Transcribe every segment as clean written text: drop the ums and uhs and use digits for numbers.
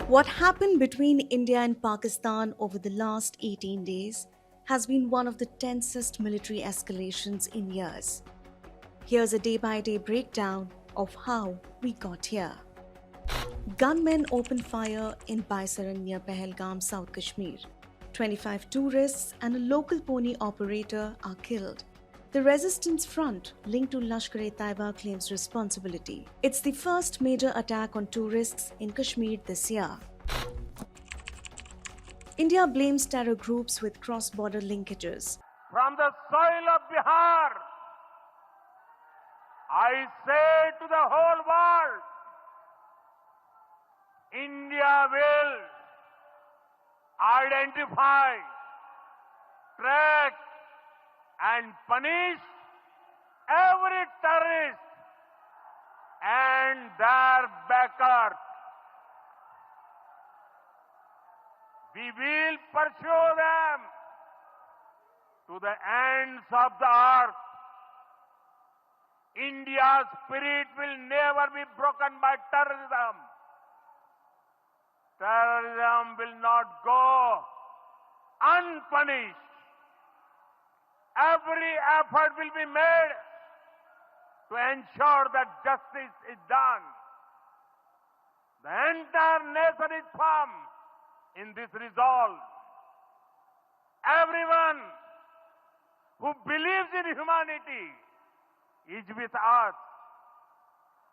What happened between India and Pakistan over the last 18 days has been one of the tensest military escalations in years. Here's a day by day breakdown of how we got here. Gunmen opened fire in Baisaran near Pahalgam, South Kashmir. 25 tourists and a local pony operator are killed. The resistance front linked to Lashkar-e-Taiba claims responsibility. It's the first major attack on tourists in Kashmir this year. India blames terror groups with cross-border linkages. From the soil of Bihar, I say to the whole world, India will identify, track and punish every terrorist and their backers. We will pursue them to the ends of the earth. India's spirit will never be broken by terrorism. Terrorism will not go unpunished. Every effort will be made to ensure that justice is done. The entire nation is firm in this resolve. Everyone who believes in humanity is with us.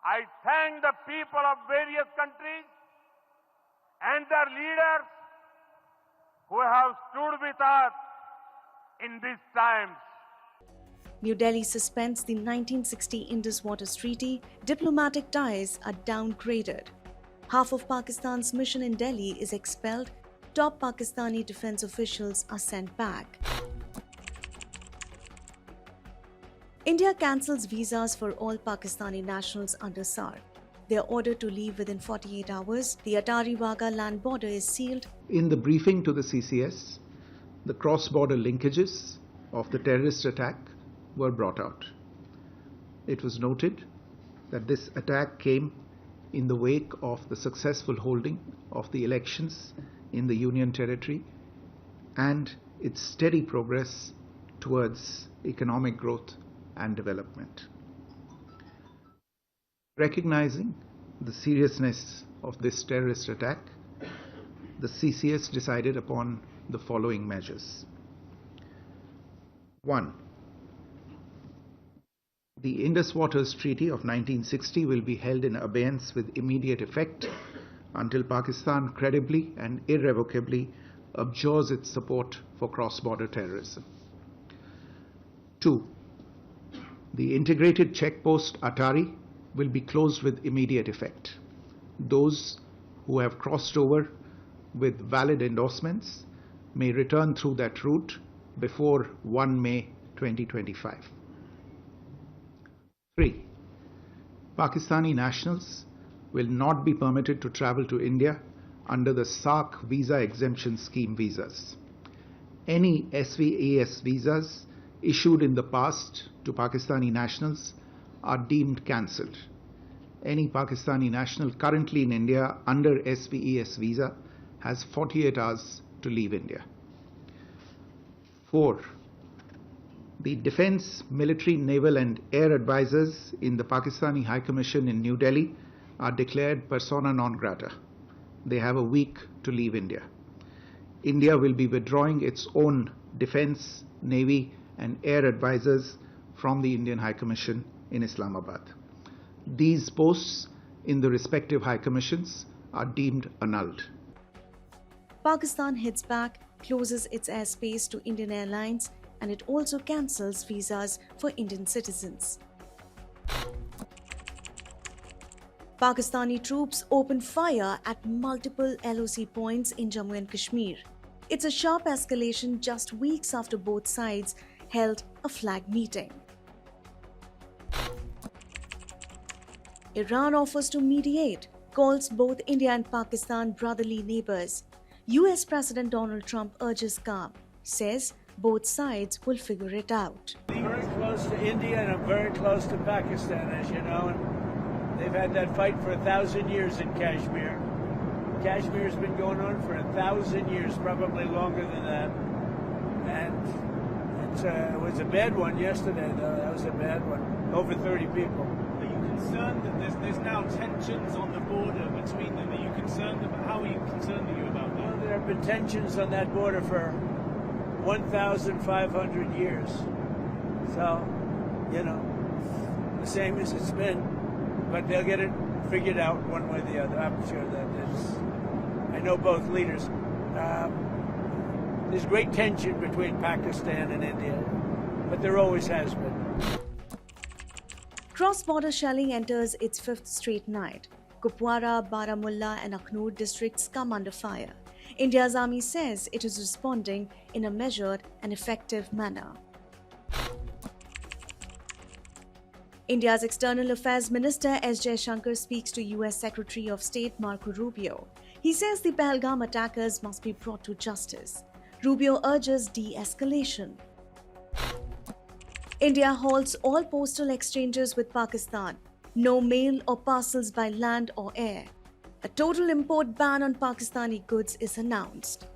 I thank the people of various countries and their leaders who have stood with us in these times. New Delhi suspends the 1960 Indus Waters Treaty. Diplomatic ties are downgraded. Half of Pakistan's mission in Delhi is expelled. Top Pakistani defense officials are sent back. India cancels visas for all Pakistani nationals under SAR. They are ordered to leave within 48 hours. The Atari-Wagah land border is sealed. In the briefing to the CCS, the cross-border linkages of the terrorist attack were brought out. It was noted that this attack came in the wake of the successful holding of the elections in the Union Territory and its steady progress towards economic growth and development. Recognizing the seriousness of this terrorist attack, the CCS decided upon the following measures. 1. The Indus Waters Treaty of 1960 will be held in abeyance with immediate effect until Pakistan credibly and irrevocably abjures its support for cross-border terrorism. 2. The integrated checkpost Atari will be closed with immediate effect. Those who have crossed over with valid endorsements may return through that route before 1 May 2025. 3. Pakistani nationals will not be permitted to travel to India under the SAARC visa exemption scheme visas. Any SVES visas issued in the past to Pakistani nationals are deemed cancelled. Any Pakistani national currently in India under SVES visa has 48 hours to leave India. 4. The Defence, Military, Naval and Air Advisors in the Pakistani High Commission in New Delhi are declared persona non grata. They have a week to leave India. India will be withdrawing its own Defence, Navy and Air Advisors from the Indian High Commission in Islamabad. These posts in the respective High Commissions are deemed annulled. Pakistan hits back, closes its airspace to Indian Airlines, and it also cancels visas for Indian citizens. Pakistani troops open fire at multiple LOC points in Jammu and Kashmir. It's a sharp escalation just weeks after both sides held a flag meeting. Iran offers to mediate, calls both India and Pakistan brotherly neighbors. US President Donald Trump urges calm, says both sides will figure it out. I'm very close to India and I'm very close to Pakistan, as you know. And they've had that fight for 1,000 years in Kashmir. Kashmir has been going on for 1,000 years, probably longer than that. And it was a bad one yesterday, though. That was a bad one. Over 30 people. Are you concerned that there's now tensions on the border between them? Are you concerned about, how are you concerned are you about that? Well, there have been tensions on that border for 1,500 years. So, the same as it's been. But they'll get it figured out one way or the other. I'm sure that I know both leaders. There's great tension between Pakistan and India, but there always has been. Cross-border shelling enters its fifth straight night. Kupwara, Baramulla and Akhnur districts come under fire. India's army says it is responding in a measured and effective manner. India's External Affairs Minister S. Jaishankar speaks to US Secretary of State Marco Rubio. He says the Pahalgam attackers must be brought to justice. Rubio urges de-escalation. India halts all postal exchanges with Pakistan. No mail or parcels by land or air. A total import ban on Pakistani goods is announced.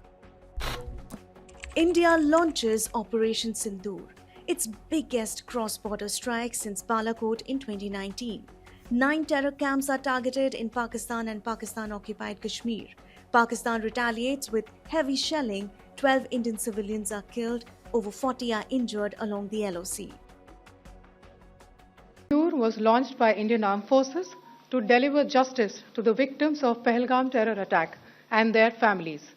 India launches Operation Sindoor, its biggest cross-border strike since Balakot in 2019. 9 terror camps are targeted in Pakistan and Pakistan-occupied Kashmir. Pakistan retaliates with heavy shelling. 12 Indian civilians are killed, over 40 are injured along the LOC. Sindoor was launched by Indian Armed Forces to deliver justice to the victims of Pahalgam terror attack and their families.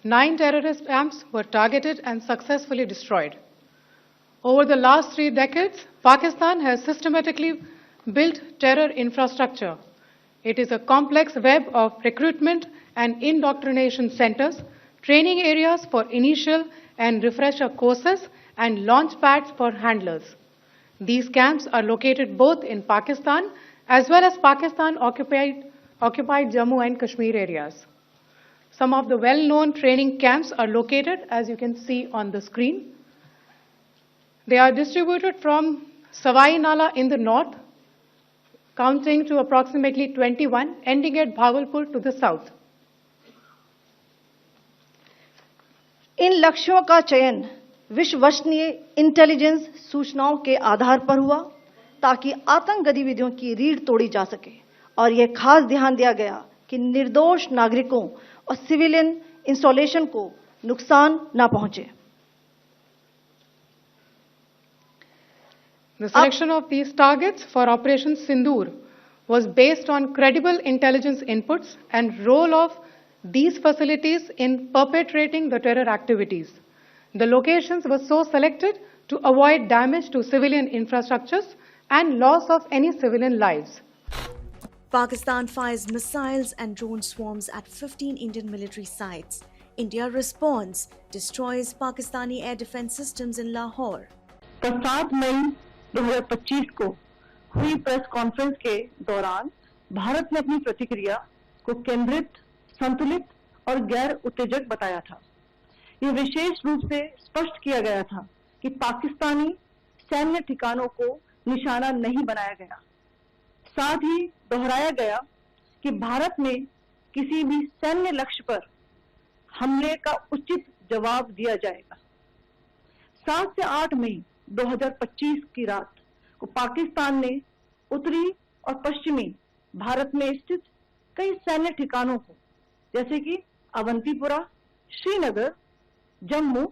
9 terrorist camps were targeted and successfully destroyed. Over the last 3 decades, Pakistan has systematically built terror infrastructure. It is a complex web of recruitment and indoctrination centers, training areas for initial and refresher courses, and launch pads for handlers. These camps are located both in Pakistan as well as Pakistan-occupied Jammu and Kashmir areas. Some of the well-known training camps are located, as you can see on the screen. They are distributed from Savai Nala in the north, counting to approximately 21, ending at Bhagalpur to the south. इन लक्ष्यों का चयन विश्वसनीय intelligence सूचनाओं के आधार पर हुआ ताकि आतंक गतिविधियों की रीढ़ तोड़ी जा सके और यह खास ध्यान दिया गया कि निर्दोष नागरिकों और सिविलियन इंस्टॉलेशन को नुकसान न पहुंचे. The selection of these targets for Operation Sindoor was based on credible intelligence inputs and role of these facilities in perpetrating the terror activities. The locations were so selected to avoid damage to civilian infrastructures and loss of any civilian lives. Pakistan fires missiles and drone swarms at 15 Indian military sites. India responds, destroys Pakistani air defense systems in Lahore. 7 मई 2025 को हुई press conference के दौरान भारत ने अपनी प्रतिक्रिया को केंद्रित, संतुलित और गैर उत्तेजक बताया था. ये विशेष रूप से स्पष्ट किया गया था कि पाकिस्तानी सैन्य ठिकानों को निशाना नहीं बनाया गया. साथ ही दोहराया गया कि भारत में किसी भी सैन्य लक्ष्य पर हमले का उचित जवाब दिया जाएगा. 7 से 8 मई 2025 की रात को पाकिस्तान ने उत्तरी और पश्चिमी भारत में स्थित कई सैन्य ठिकानों को, जैसे कि अवंतीपुरा, श्रीनगर, जम्मू,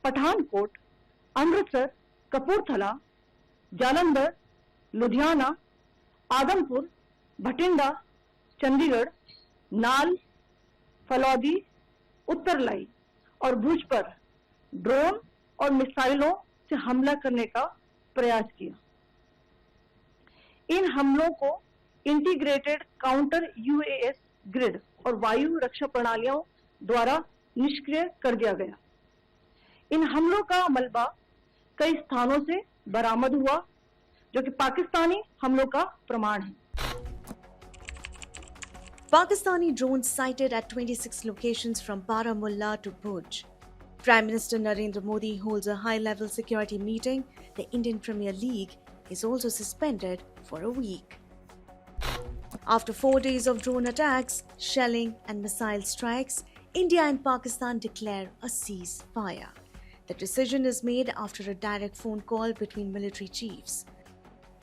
पठानकोट, अमृतसर, कपूरथला, जालंधर, लुधियाना, आदमपुर, भटिंडा, चंडीगढ़, नाल, फलौदी, उत्तरलाई और भुज पर ड्रोन और मिसाइलों से हमला करने का प्रयास किया. इन हमलों को इंटीग्रेटेड काउंटर यूएस ग्रिड और वायु रक्षा प्रणालियों द्वारा निष्क्रिय कर दिया गया. इन हमलों का मलबा कई स्थानों से बरामद हुआ, जो कि पाकिस्तानी हमलों का प्रमाण है. Pakistani drones sighted at 26 locations from Baramulla to Bhuj. Prime Minister Narendra Modi holds a high-level security meeting. The Indian Premier League is also suspended for a week. After 4 days of drone attacks, shelling, and missile strikes, India and Pakistan declare a ceasefire. The decision is made after a direct phone call between military chiefs.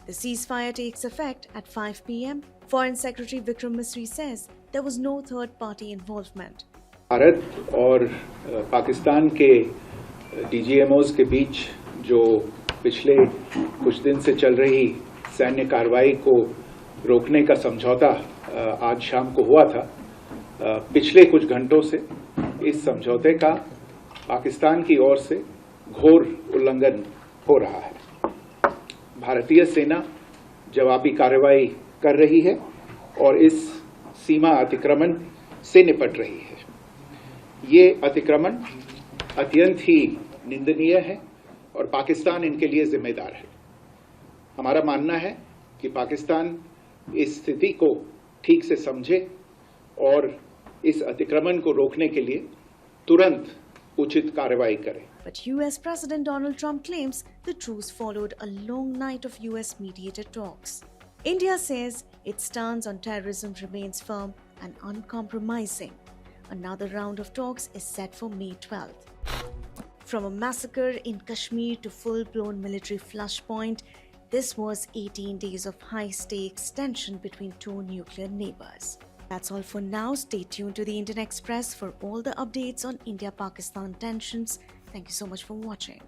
The ceasefire takes effect at 5 p.m. Foreign Secretary Vikram Misri says there was no third-party involvement. Bharat और पाकिस्तान के डीजीएमओज के बीच जो पिछले कुछ दिन से चल रही सैन्य कार्रवाई को रोकने का समझौता आज शाम को हुआ था, पिछले कुछ घंटों से इस समझौते का पाकिस्तान की ओर से घोर उल्लंघन हो रहा है। भारतीय सेना जवाबी कार्रवाई कर रही है और इस सीमा अतिक्रमण से निपट रही है। ये अतिक्रमण अत्यंत ही निंदनीय है और पाकिस्तान इनके लिए जिम्मेदार है। हमारा मानना है कि पाकिस्तान इस स्थिति को ठीक से समझे और इस अतिक्रमण को रोकने के लिए तुरंत उचित कार्रवाई करे। But US President Donald Trump claims the truce followed a long night of US mediated talks. India says its stance on terrorism remains firm and uncompromising. Another round of talks is set for May 12th. From a massacre in Kashmir to full-blown military flashpoint, this was 18 days of high-stakes tension between two nuclear neighbors. That's all for now. Stay tuned to the Indian Express for all the updates on India-Pakistan tensions. Thank you so much for watching.